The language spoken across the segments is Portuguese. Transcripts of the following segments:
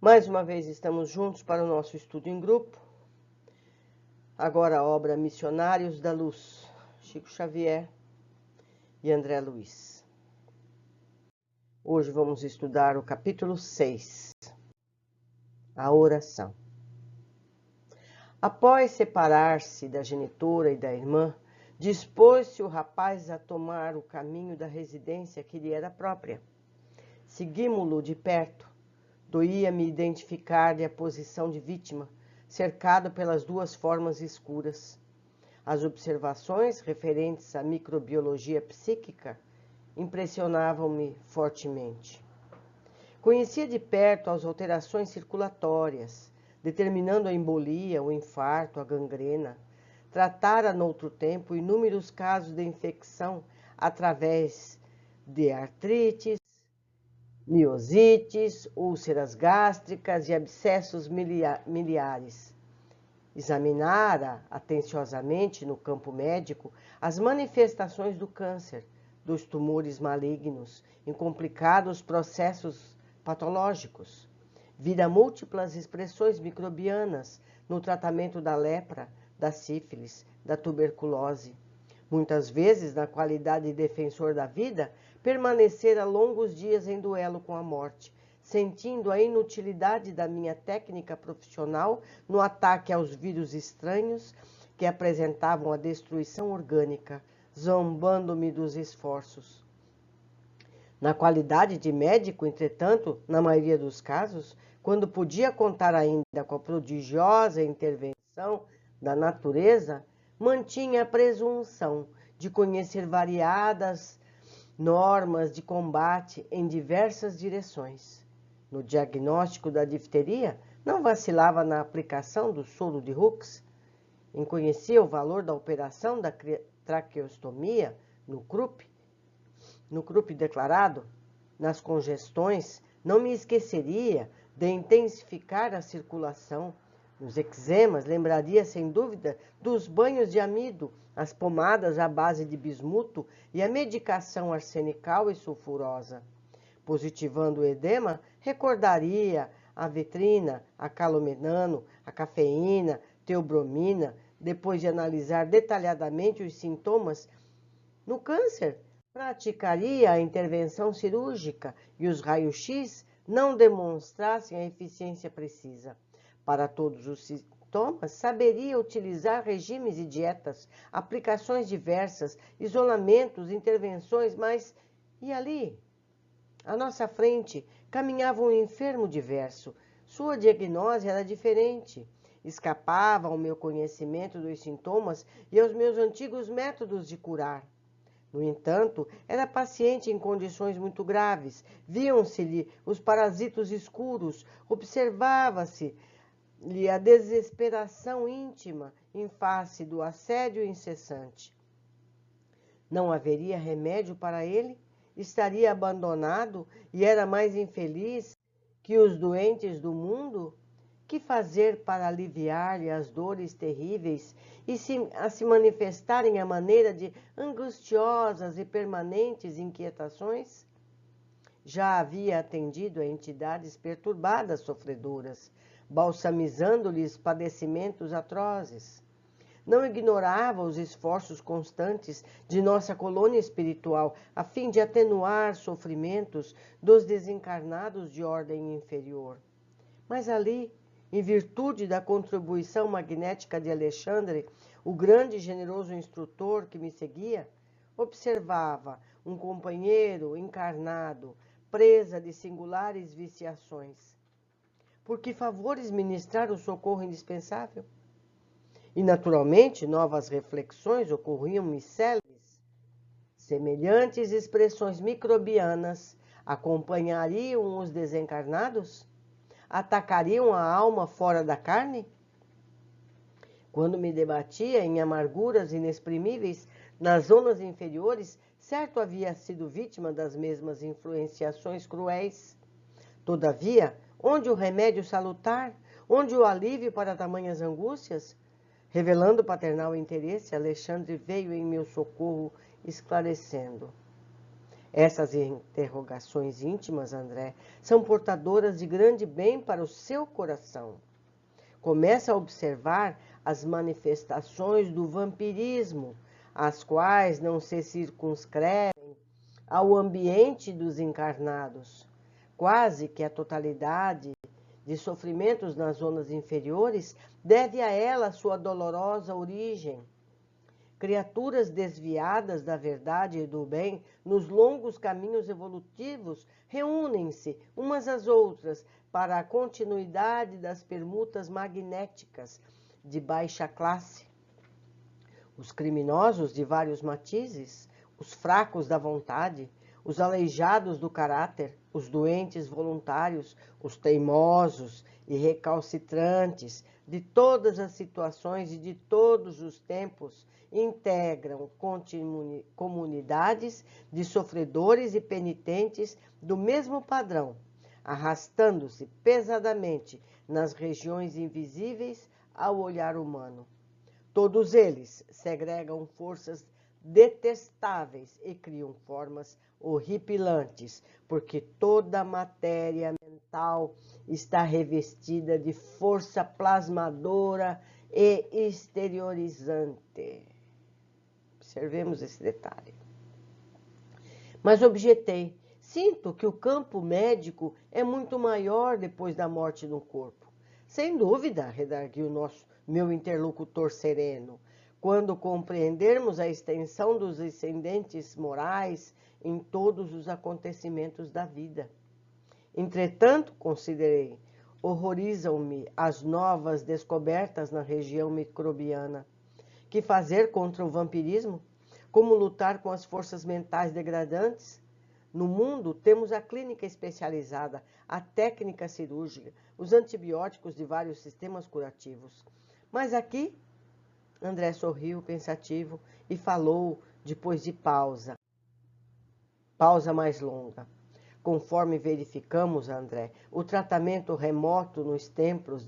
Mais uma vez estamos juntos para o nosso estudo em grupo. Agora a obra Missionários da Luz, Chico Xavier e André Luiz. Hoje vamos estudar o capítulo 6, a oração. Após separar-se da genitora e da irmã, dispôs-se o rapaz a tomar o caminho da residência que lhe era própria. Seguimo-lo de perto. Doía-me identificar-lhe a posição de vítima, cercado pelas duas formas escuras. As observações referentes à microbiologia psíquica impressionavam-me fortemente. Conhecia de perto as alterações circulatórias, determinando a embolia, o infarto, a gangrena. Tratara noutro tempo inúmeros casos de infecção através de artrites, miosites, úlceras gástricas e abscessos miliares. Examinara atenciosamente no campo médico as manifestações do câncer, dos tumores malignos, em complicados processos patológicos. Vira múltiplas expressões microbianas no tratamento da lepra, da sífilis, da tuberculose. Muitas vezes, na qualidade de defensor da vida, permanecera longos dias em duelo com a morte, sentindo a inutilidade da minha técnica profissional no ataque aos vírus estranhos que apresentavam a destruição orgânica, zombando-me dos esforços. Na qualidade de médico, entretanto, na maioria dos casos, quando podia contar ainda com a prodigiosa intervenção da natureza, mantinha a presunção de conhecer variadas normas de combate em diversas direções. No diagnóstico da difteria, não vacilava na aplicação do soro de Hux. Conhecia o valor da operação da traqueostomia no Krupp declarado. Nas congestões, não me esqueceria de intensificar a circulação. Nos eczemas, lembraria sem dúvida dos banhos de amido, as pomadas à base de bismuto e a medicação arsenical e sulfurosa. Positivando o edema, recordaria a vetrina, a calomenano, a cafeína, teobromina, depois de analisar detalhadamente os sintomas. No câncer, praticaria a intervenção cirúrgica e os raios-x não demonstrassem a eficiência precisa. Para todos os sintomas, saberia utilizar regimes e dietas, aplicações diversas, isolamentos, intervenções, mas e ali? À nossa frente, caminhava um enfermo diverso. Sua diagnose era diferente. Escapava ao meu conhecimento dos sintomas e aos meus antigos métodos de curar. No entanto, era paciente em condições muito graves. Viam-se-lhe os parasitos escuros, observava-se-lhe a desesperação íntima em face do assédio incessante. Não haveria remédio para ele? Estaria abandonado e era mais infeliz que os doentes do mundo? Que fazer para aliviar-lhe as dores terríveis e a se manifestarem à maneira de angustiosas e permanentes inquietações? Já havia atendido a entidades perturbadas sofredoras, balsamizando-lhes padecimentos atrozes. Não ignorava os esforços constantes de nossa colônia espiritual a fim de atenuar sofrimentos dos desencarnados de ordem inferior. Mas ali, em virtude da contribuição magnética de Alexandre, o grande e generoso instrutor que me seguia, observava um companheiro encarnado, presa de singulares viciações. Por que favores ministrar o socorro indispensável? E, naturalmente, novas reflexões ocorriam-me céleres. Semelhantes expressões microbianas acompanhariam os desencarnados? Atacariam a alma fora da carne? Quando me debatia em amarguras inexprimíveis nas zonas inferiores, certo havia sido vítima das mesmas influenciações cruéis. Todavia, onde o remédio salutar? Onde o alívio para tamanhas angústias? Revelando paternal interesse, Alexandre veio em meu socorro, esclarecendo. Essas interrogações íntimas, André, são portadoras de grande bem para o seu coração. Começa a observar as manifestações do vampirismo, as quais não se circunscrevem ao ambiente dos encarnados. Quase que a totalidade de sofrimentos nas zonas inferiores deve a ela sua dolorosa origem. Criaturas desviadas da verdade e do bem nos longos caminhos evolutivos reúnem-se umas às outras para a continuidade das permutas magnéticas de baixa classe. Os criminosos de vários matizes, os fracos da vontade, os aleijados do caráter, os doentes voluntários, os teimosos e recalcitrantes de todas as situações e de todos os tempos, integram comunidades de sofredores e penitentes do mesmo padrão, arrastando-se pesadamente nas regiões invisíveis ao olhar humano. Todos eles segregam forças detestáveis e criam formas horripilantes, porque toda a matéria mental está revestida de força plasmadora e exteriorizante. Observemos esse detalhe. Mas objetei, sinto que o campo médico é muito maior depois da morte no corpo. Sem dúvida, redarguiu meu interlocutor sereno, quando compreendermos a extensão dos ascendentes morais em todos os acontecimentos da vida. Entretanto, considerei, horrorizam-me as novas descobertas na região microbiana. Que fazer contra o vampirismo? Como lutar com as forças mentais degradantes? No mundo, temos a clínica especializada, a técnica cirúrgica, os antibióticos de vários sistemas curativos. Mas aqui, André sorriu pensativo e falou depois de pausa mais longa. Conforme verificamos, André, o tratamento remoto nos templos,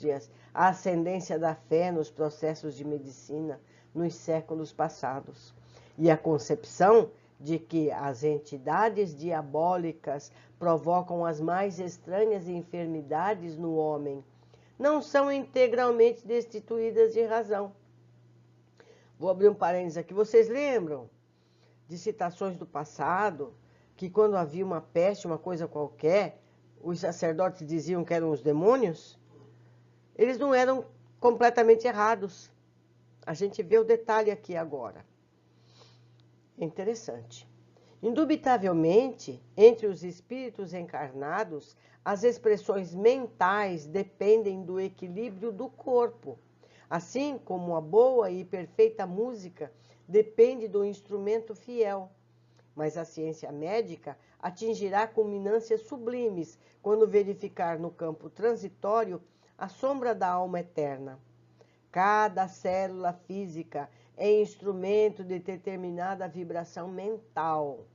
a ascendência da fé nos processos de medicina nos séculos passados, e a concepção de que as entidades diabólicas provocam as mais estranhas enfermidades no homem, não são integralmente destituídas de razão. Vou abrir um parênteses aqui. Vocês lembram de citações do passado, que quando havia uma peste, uma coisa qualquer, os sacerdotes diziam que eram os demônios? Eles não eram completamente errados. A gente vê o detalhe aqui agora. É interessante. Indubitavelmente, entre os espíritos encarnados, as expressões mentais dependem do equilíbrio do corpo, assim como a boa e perfeita música depende do instrumento fiel. Mas a ciência médica atingirá culminâncias sublimes quando verificar no campo transitório a sombra da alma eterna. Cada célula física é instrumento de determinada vibração mental.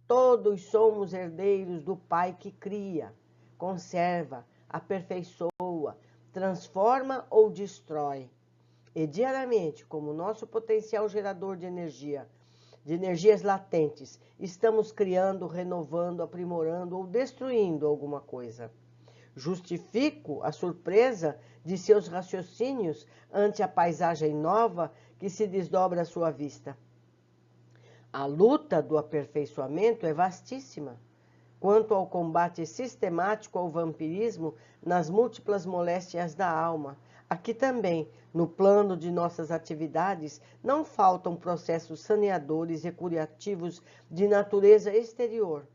Todos somos herdeiros do Pai que cria, conserva, aperfeiçoa, transforma ou destrói. E diariamente, como nosso potencial gerador de energias latentes, estamos criando, renovando, aprimorando ou destruindo alguma coisa. Justifico a surpresa de seus raciocínios ante a paisagem nova que se desdobra à sua vista. A luta do aperfeiçoamento é vastíssima. Quanto ao combate sistemático ao vampirismo nas múltiplas moléstias da alma, aqui também, no plano de nossas atividades, não faltam processos saneadores e curativos de natureza exterior.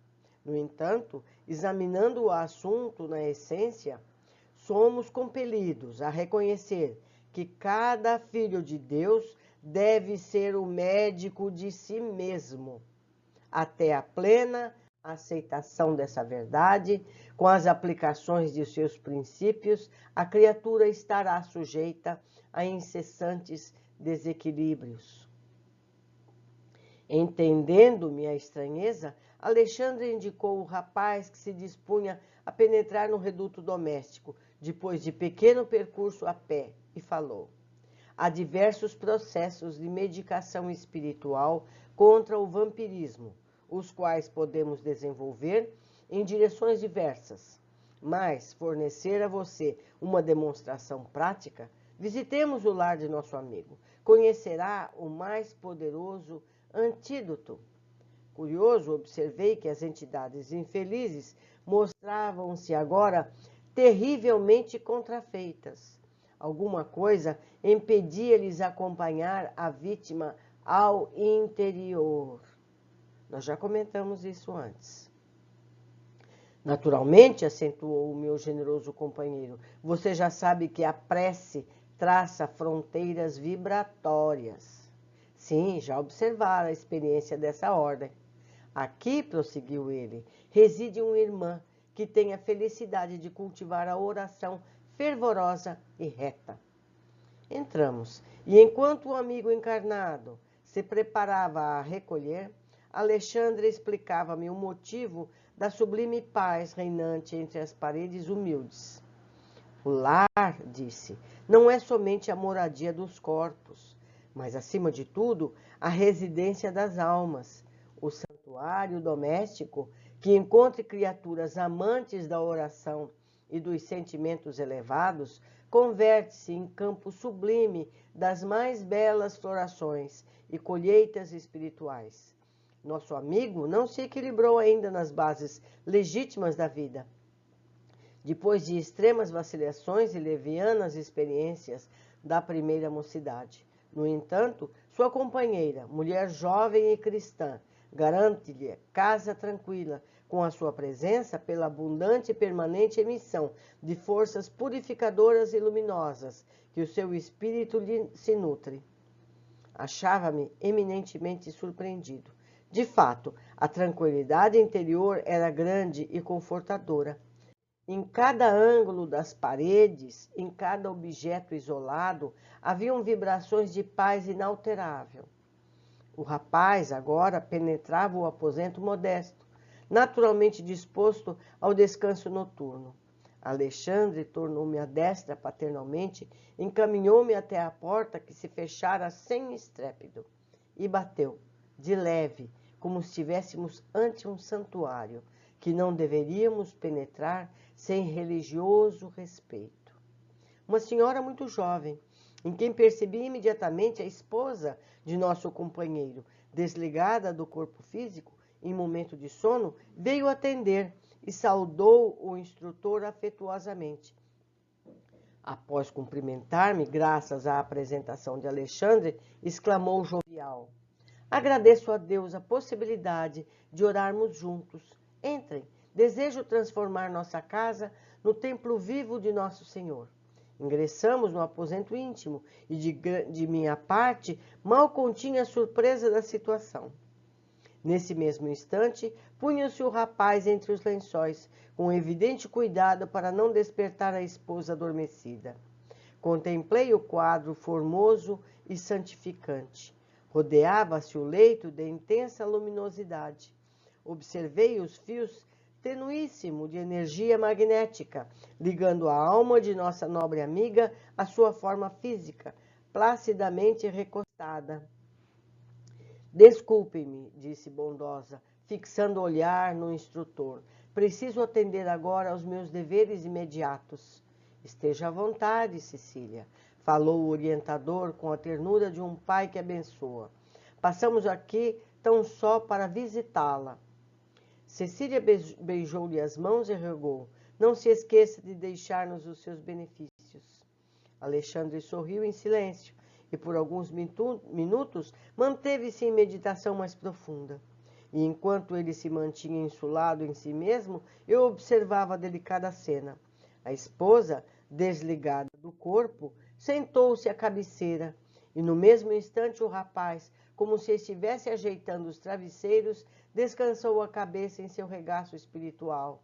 No entanto, examinando o assunto na essência, somos compelidos a reconhecer que cada filho de Deus deve ser o médico de si mesmo. Até a plena aceitação dessa verdade, com as aplicações de seus princípios, a criatura estará sujeita a incessantes desequilíbrios. Entendendo minha estranheza, Alexandre indicou o rapaz que se dispunha a penetrar no reduto doméstico, depois de pequeno percurso a pé, e falou: há diversos processos de medicação espiritual contra o vampirismo. os quais podemos desenvolver em direções diversas. Mas fornecer a você uma demonstração prática, visitemos o lar de nosso amigo. Conhecerá o mais poderoso antídoto. Curioso, observei que as entidades infelizes mostravam-se agora terrivelmente contrafeitas. Alguma coisa impedia-lhes acompanhar a vítima ao interior. Nós já comentamos isso antes. Naturalmente, acentuou o meu generoso companheiro, você já sabe que a prece traça fronteiras vibratórias. Sim, já observara a experiência dessa ordem. Aqui, prosseguiu ele, reside uma irmã que tem a felicidade de cultivar a oração fervorosa e reta. Entramos, e enquanto o amigo encarnado se preparava a recolher, Alexandre explicava-me o motivo da sublime paz reinante entre as paredes humildes. O lar, disse, não é somente a moradia dos corpos, mas, acima de tudo, a residência das almas. O santuário doméstico, que encontre criaturas amantes da oração e dos sentimentos elevados, converte-se em campo sublime das mais belas florações e colheitas espirituais. Nosso amigo não se equilibrou ainda nas bases legítimas da vida. Depois de extremas vacilações e levianas experiências da primeira mocidade. No entanto, sua companheira, mulher jovem e cristã, garante-lhe casa tranquila, com a sua presença pela abundante e permanente emissão de forças purificadoras e luminosas, que o seu espírito se nutre. Achava-me eminentemente surpreendido. De fato, a tranquilidade interior era grande e confortadora. Em cada ângulo das paredes, em cada objeto isolado, haviam vibrações de paz inalterável. O rapaz agora penetrava o aposento modesto, naturalmente disposto ao descanso noturno. Alexandre tornou-me a destra paternalmente, encaminhou-me até a porta que se fechara sem estrépito e bateu, de leve, como se estivéssemos ante um santuário, que não deveríamos penetrar sem religioso respeito. Uma senhora muito jovem, em quem percebi imediatamente a esposa de nosso companheiro, desligada do corpo físico, em momento de sono, veio atender e saudou o instrutor afetuosamente. Após cumprimentar-me, graças à apresentação de Alexandre, exclamou jovial: agradeço a Deus a possibilidade de orarmos juntos. Entrem, desejo transformar nossa casa no templo vivo de Nosso Senhor. Ingressamos no aposento íntimo e, de minha parte, mal continha a surpresa da situação. Nesse mesmo instante, punha-se o rapaz entre os lençóis, com evidente cuidado para não despertar a esposa adormecida. Contemplei o quadro formoso e santificante. Rodeava-se o leito de intensa luminosidade. Observei os fios tenuíssimos de energia magnética, ligando a alma de nossa nobre amiga à sua forma física, placidamente recostada. Desculpe-me, disse bondosa, fixando o olhar no instrutor. Preciso atender agora aos meus deveres imediatos. Esteja à vontade, Cecília, falou o orientador com a ternura de um pai que abençoa. Passamos aqui tão só para visitá-la. Cecília beijou-lhe as mãos e rogou: não se esqueça de deixar-nos os seus benefícios. Alexandre sorriu em silêncio e por alguns minutos manteve-se em meditação mais profunda. E enquanto ele se mantinha insulado em si mesmo, eu observava a delicada cena. A esposa, desligada do corpo, sentou-se à cabeceira, e no mesmo instante o rapaz, como se estivesse ajeitando os travesseiros, descansou a cabeça em seu regaço espiritual.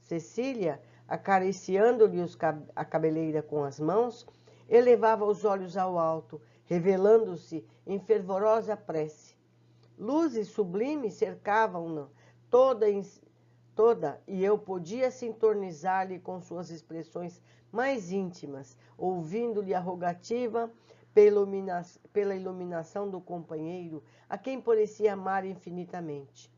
Cecília, acariciando-lhe a cabeleira com as mãos, elevava os olhos ao alto, revelando-se em fervorosa prece. Luzes sublimes cercavam-na toda, e eu podia sintonizar-lhe com suas expressões mais íntimas, ouvindo-lhe a rogativa pela iluminação do companheiro, a quem parecia amar infinitamente.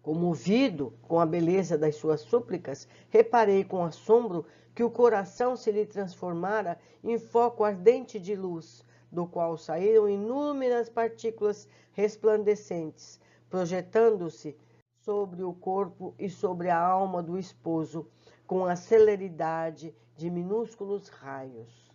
Comovido com a beleza das suas súplicas, reparei com assombro que o coração se lhe transformara em foco ardente de luz, do qual saíram inúmeras partículas resplandecentes, projetando-se sobre o corpo e sobre a alma do esposo, com a celeridade de minúsculos raios.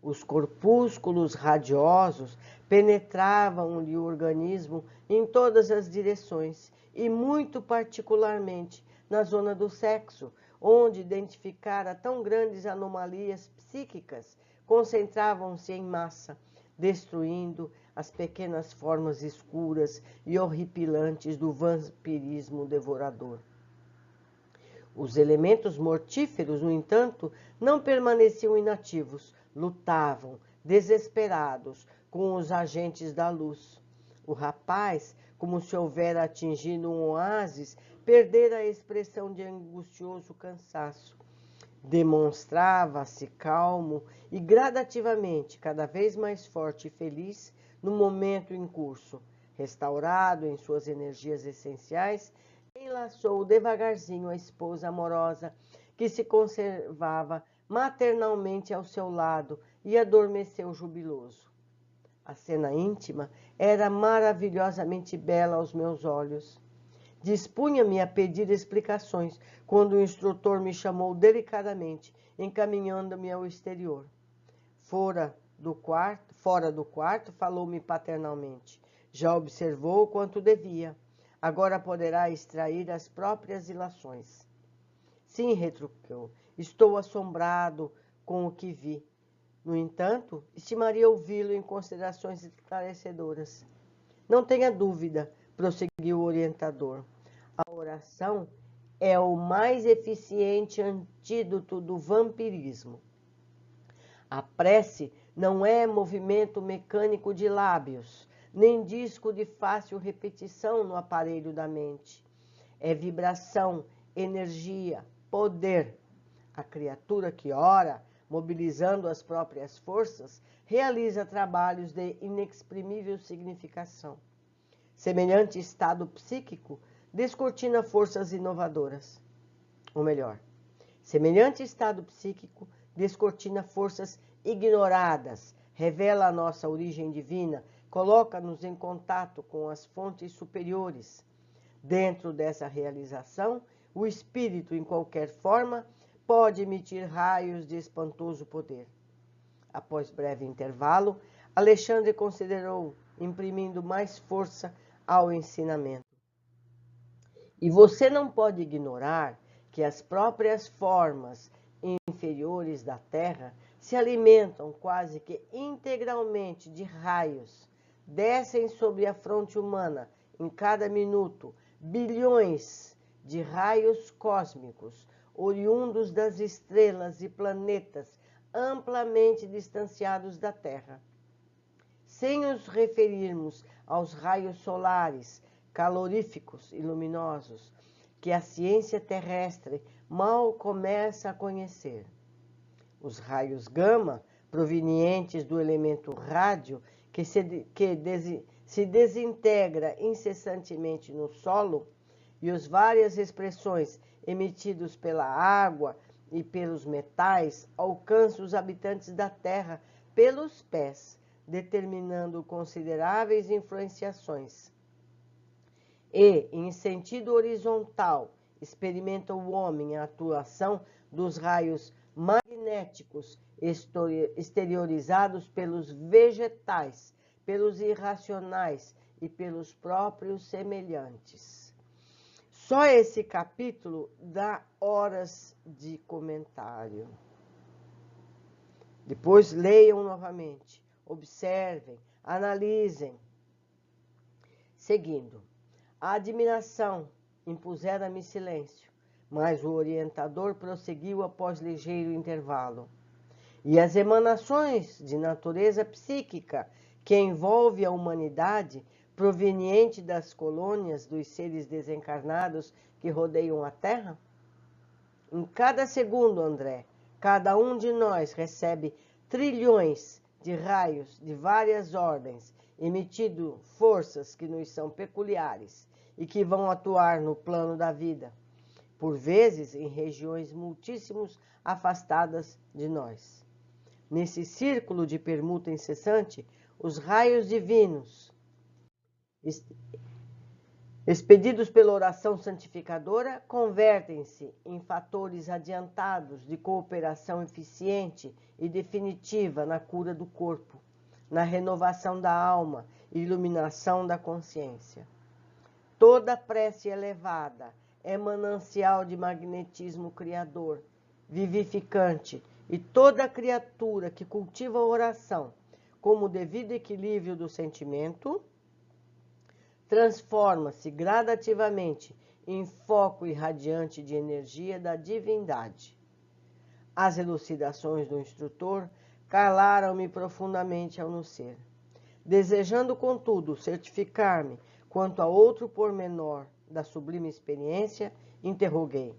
Os corpúsculos radiosos penetravam-lhe o organismo em todas as direções, e muito particularmente na zona do sexo, onde identificara tão grandes anomalias psíquicas, concentravam-se em massa, destruindo as pequenas formas escuras e horripilantes do vampirismo devorador. Os elementos mortíferos, no entanto, não permaneciam inativos, lutavam, desesperados, com os agentes da luz. O rapaz, como se houvera atingido um oásis, perdera a expressão de angustioso cansaço. Demonstrava-se calmo e gradativamente, cada vez mais forte e feliz no momento em curso. Restaurado em suas energias essenciais, enlaçou devagarzinho a esposa amorosa, que se conservava maternalmente ao seu lado, e adormeceu jubiloso. A cena íntima era maravilhosamente bela aos meus olhos. Dispunha-me a pedir explicações, quando o instrutor me chamou delicadamente, encaminhando-me ao exterior. Fora do quarto, falou-me paternalmente. Já observou quanto devia. Agora poderá extrair as próprias ilações. Sim, retrucou, estou assombrado com o que vi. No entanto, estimaria ouvi-lo em considerações esclarecedoras. Não tenha dúvida, prosseguiu o orientador. A oração é o mais eficiente antídoto do vampirismo. A prece não é movimento mecânico de lábios, nem disco de fácil repetição no aparelho da mente. É vibração, energia, poder. A criatura que ora, mobilizando as próprias forças, realiza trabalhos de inexprimível significação. Semelhante estado psíquico descortina forças inovadoras. Ou melhor, semelhante estado psíquico descortina forças ignoradas, revela a nossa origem divina, coloca-nos em contato com as fontes superiores. Dentro dessa realização, o espírito, em qualquer forma, pode emitir raios de espantoso poder. Após breve intervalo, Alexandre considerou, imprimindo mais força ao ensinamento. E você não pode ignorar que as próprias formas inferiores da Terra se alimentam quase que integralmente de raios. Descem sobre a fronte humana, em cada minuto, bilhões de raios cósmicos, oriundos das estrelas e planetas amplamente distanciados da Terra. Sem os referirmos aos raios solares, caloríficos e luminosos, que a ciência terrestre mal começa a conhecer. Os raios gama, provenientes do elemento rádio, que se desintegra incessantemente no solo, e as várias expressões emitidos pela água e pelos metais, alcançam os habitantes da Terra pelos pés, determinando consideráveis influenciações. E, em sentido horizontal, experimenta o homem a atuação dos raios magnéticos exteriorizados pelos vegetais, pelos irracionais e pelos próprios semelhantes. Só esse capítulo dá horas de comentário. Depois leiam novamente, observem, analisem. Seguindo, a admiração impusera-me silêncio, mas o orientador prosseguiu após ligeiro intervalo. E as emanações de natureza psíquica que envolve a humanidade, proveniente das colônias dos seres desencarnados que rodeiam a Terra? Em cada segundo, André, cada um de nós recebe trilhões de raios de várias ordens, emitindo forças que nos são peculiares e que vão atuar no plano da vida, por vezes em regiões muitíssimos afastadas de nós. Nesse círculo de permuta incessante, os raios divinos, expedidos pela oração santificadora, convertem-se em fatores adiantados de cooperação eficiente e definitiva na cura do corpo, na renovação da alma e iluminação da consciência. Toda prece elevada é manancial de magnetismo criador, vivificante, e toda criatura que cultiva a oração como o devido equilíbrio do sentimento transforma-se gradativamente em foco irradiante de energia da divindade. As elucidações do instrutor calaram-me profundamente ao no ser. Desejando, contudo, certificar-me quanto a outro pormenor da sublime experiência, interroguei: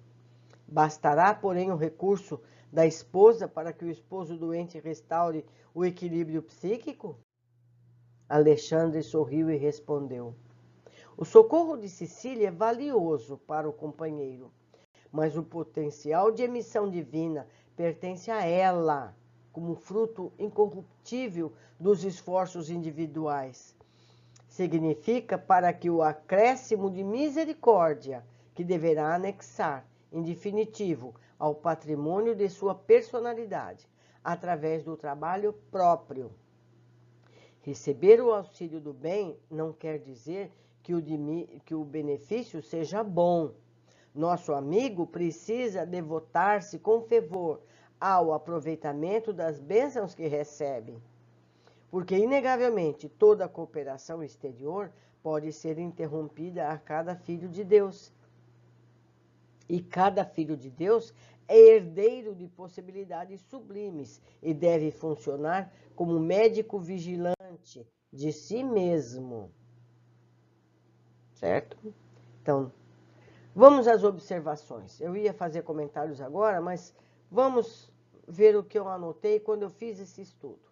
bastará, porém, o recurso da esposa para que o esposo doente restaure o equilíbrio psíquico? Alexandre sorriu e respondeu: o socorro de Cecília é valioso para o companheiro, mas o potencial de emissão divina pertence a ela, como fruto incorruptível dos esforços individuais. Significa para que o acréscimo de misericórdia que deverá anexar, em definitivo, ao patrimônio de sua personalidade, através do trabalho próprio. Receber o auxílio do bem não quer dizer que o benefício seja bom. Nosso amigo precisa devotar-se com fervor ao aproveitamento das bênçãos que recebe, porque, inegavelmente, toda cooperação exterior pode ser interrompida a cada filho de Deus. E cada filho de Deus é herdeiro de possibilidades sublimes e deve funcionar como médico vigilante de si mesmo. Certo? Então, vamos às observações. Eu ia fazer comentários agora, mas vamos ver o que eu anotei quando eu fiz esse estudo.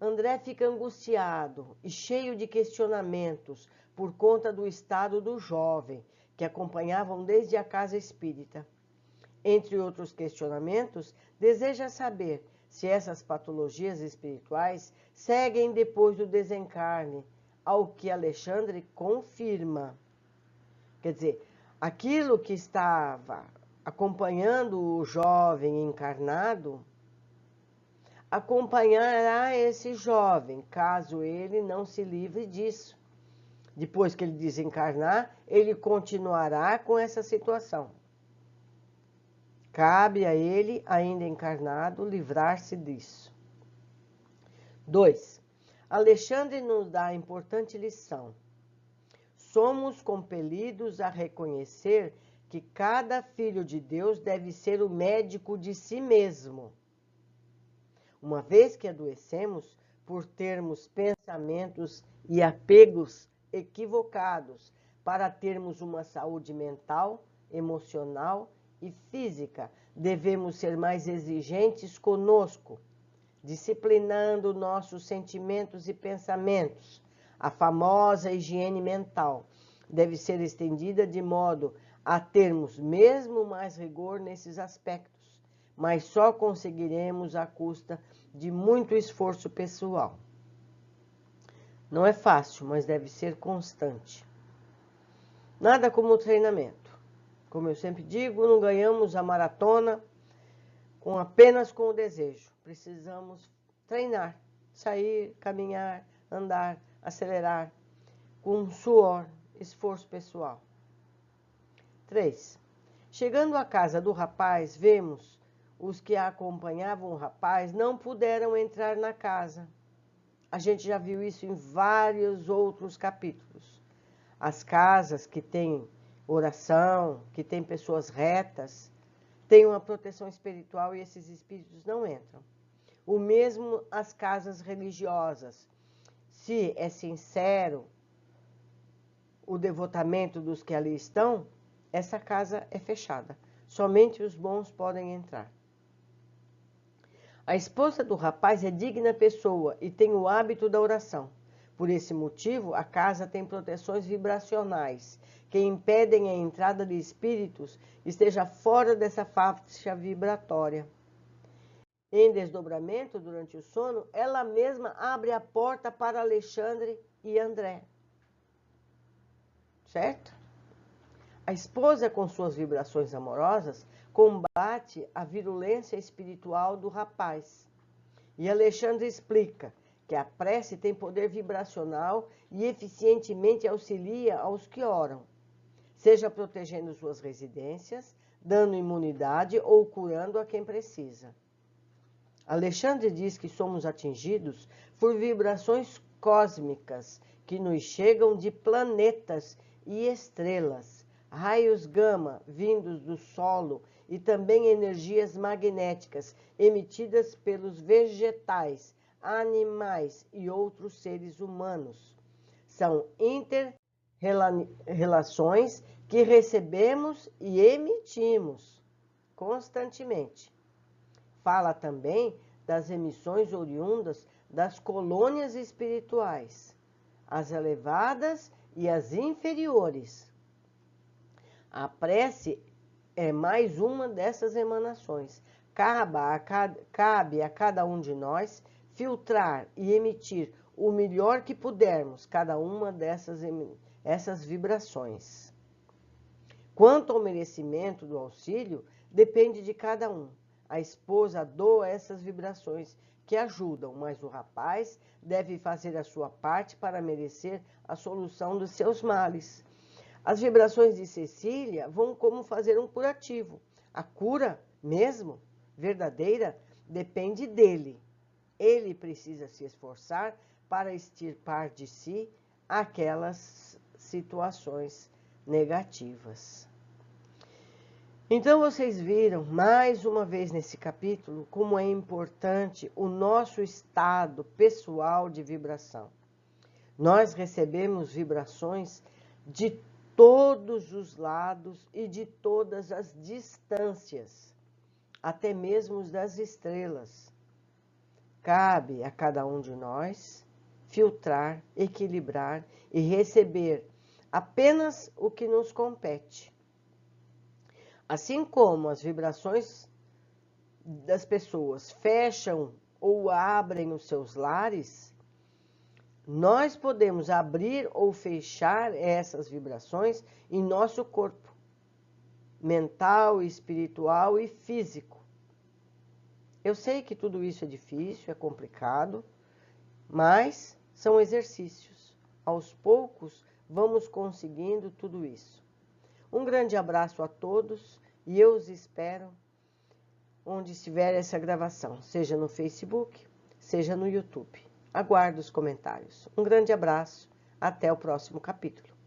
André fica angustiado e cheio de questionamentos por conta do estado do jovem, que acompanhavam desde a casa espírita. Entre outros questionamentos, deseja saber se essas patologias espirituais seguem depois do desencarne, ao que Alexandre confirma. Quer dizer, aquilo que estava acompanhando o jovem encarnado, acompanhará esse jovem, caso ele não se livre disso. Depois que ele desencarnar, ele continuará com essa situação. Cabe a ele, ainda encarnado, livrar-se disso. 2. Alexandre nos dá a importante lição. Somos compelidos a reconhecer que cada filho de Deus deve ser o médico de si mesmo. Uma vez que adoecemos por termos pensamentos e apegos equivocados para termos uma saúde mental, emocional e física, devemos ser mais exigentes conosco, disciplinando nossos sentimentos e pensamentos. A famosa higiene mental deve ser estendida de modo a termos mesmo mais rigor nesses aspectos, mas só conseguiremos à custa de muito esforço pessoal. Não é fácil, mas deve ser constante. Nada como o treinamento. Como eu sempre digo, não ganhamos a maratona apenas com o desejo. Precisamos treinar, sair, caminhar, andar, acelerar, com suor, esforço pessoal. 3. Chegando à casa do rapaz, vemos os que acompanhavam o rapaz não puderam entrar na casa. A gente já viu isso em vários outros capítulos. As casas que têm oração, que têm pessoas retas, têm uma proteção espiritual e esses espíritos não entram. O mesmo as casas religiosas. Se é sincero o devotamento dos que ali estão, essa casa é fechada. Somente os bons podem entrar. A esposa do rapaz é digna pessoa e tem o hábito da oração. Por esse motivo, a casa tem proteções vibracionais que impedem a entrada de espíritos que esteja fora dessa faixa vibratória. Em desdobramento, durante o sono, ela mesma abre a porta para Alexandre e André. Certo? A esposa, com suas vibrações amorosas, combate a virulência espiritual do rapaz. E Alexandre explica que a prece tem poder vibracional e eficientemente auxilia aos que oram, seja protegendo suas residências, dando imunidade ou curando a quem precisa. Alexandre diz que somos atingidos por vibrações cósmicas que nos chegam de planetas e estrelas, raios gama vindos do solo e também energias magnéticas emitidas pelos vegetais, animais e outros seres humanos. São inter-relações que recebemos e emitimos constantemente. Fala também das emissões oriundas das colônias espirituais, as elevadas e as inferiores. A prece é mais uma dessas emanações. Cabe a cada um de nós filtrar e emitir o melhor que pudermos cada uma dessas vibrações. Quanto ao merecimento do auxílio, depende de cada um. A esposa doa essas vibrações que ajudam, mas o rapaz deve fazer a sua parte para merecer a solução dos seus males. As vibrações de Cecília vão como fazer um curativo. A cura, mesmo, verdadeira, depende dele. Ele precisa se esforçar para extirpar de si aquelas situações negativas. Então, vocês viram, mais uma vez nesse capítulo, como é importante o nosso estado pessoal de vibração. Nós recebemos vibrações de todos os lados e de todas as distâncias, até mesmo das estrelas. Cabe a cada um de nós filtrar, equilibrar e receber apenas o que nos compete. Assim como as vibrações das pessoas fecham ou abrem os seus lares, nós podemos abrir ou fechar essas vibrações em nosso corpo, mental, espiritual e físico. Eu sei que tudo isso é difícil, é complicado, mas são exercícios. Aos poucos, vamos conseguindo tudo isso. Um grande abraço a todos e eu os espero onde estiver essa gravação, seja no Facebook, seja no YouTube. Aguardo os comentários. Um grande abraço, até o próximo capítulo.